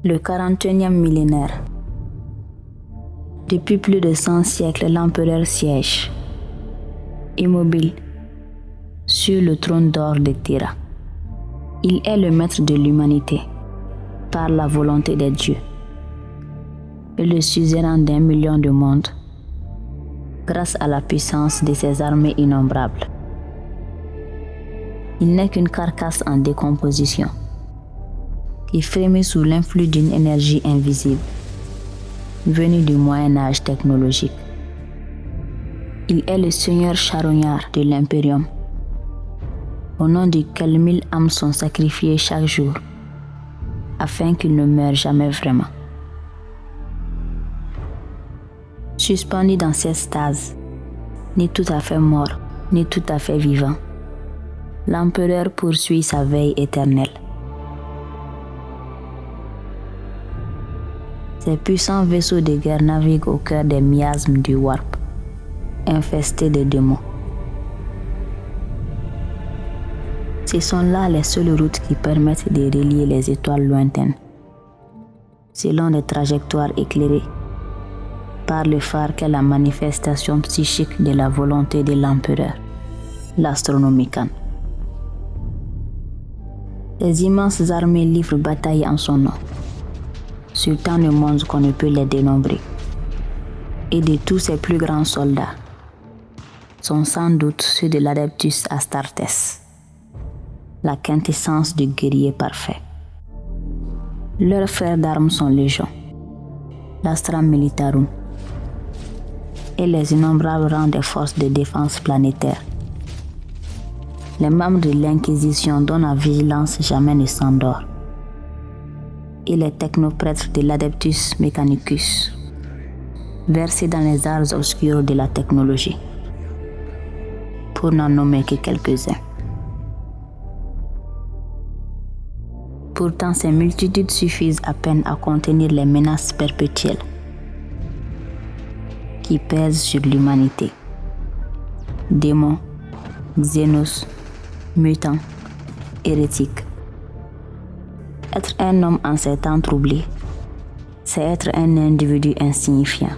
Le 41e millénaire. Depuis plus de 100 siècles, l'empereur siège, immobile, sur le trône d'or de Thera. Il est le maître de l'humanité, par la volonté des dieux, et le suzerain d'1 million de mondes, grâce à la puissance de ses armées innombrables. Il n'est qu'une carcasse en décomposition, qui frémit sous l'influx d'une énergie invisible, venue du Moyen-Âge technologique. Il est le seigneur charognard de l'impérium, au nom duquel 1000 âmes sont sacrifiées chaque jour, afin qu'il ne meure jamais vraiment. Suspendu dans cette stase, ni tout à fait mort, ni tout à fait vivant, l'empereur poursuit sa veille éternelle. Ces puissants vaisseaux de guerre naviguent au cœur des miasmes du warp, infestés de démons. Ce sont là les seules routes qui permettent de relier les étoiles lointaines, selon des trajectoires éclairées par le phare qu'est la manifestation psychique de la volonté de l'empereur, l'Astronomicon. Les immenses armées livrent bataille en son nom, sur tant de mondes qu'on ne peut les dénombrer. Et de tous ces plus grands soldats sont sans doute ceux de l'Adeptus Astartes, la quintessence du guerrier parfait. Leurs frères d'armes sont légion, l'Astra Militarum, et les innombrables rangs des forces de défense planétaire. Les membres de l'Inquisition dont la vigilance jamais ne s'endort, et les technoprêtres de l'Adeptus Mechanicus, versés dans les arts obscurs de la technologie, pour n'en nommer que quelques-uns. Pourtant, ces multitudes suffisent à peine à contenir les menaces perpétuelles qui pèsent sur l'humanité. Démons, xénos, mutants, hérétiques. Être un homme en ces temps troublés, c'est être un individu insignifiant,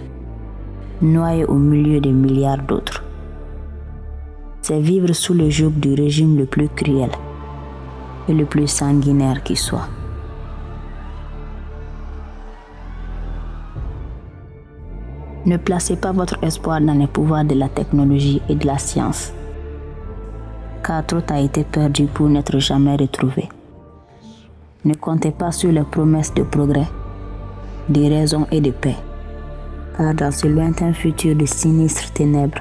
noyé au milieu de milliards d'autres. C'est vivre sous le joug du régime le plus cruel et le plus sanguinaire qui soit. Ne placez pas votre espoir dans les pouvoirs de la technologie et de la science, car trop a été perdu pour n'être jamais retrouvé. Ne comptez pas sur les promesses de progrès, de raison et de paix, car dans ce lointain futur de sinistres ténèbres,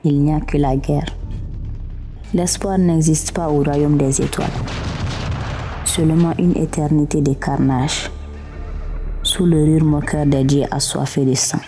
il n'y a que la guerre. L'espoir n'existe pas au royaume des étoiles, seulement une éternité de carnage, sous le rire moqueur des dieux assoiffés de sang.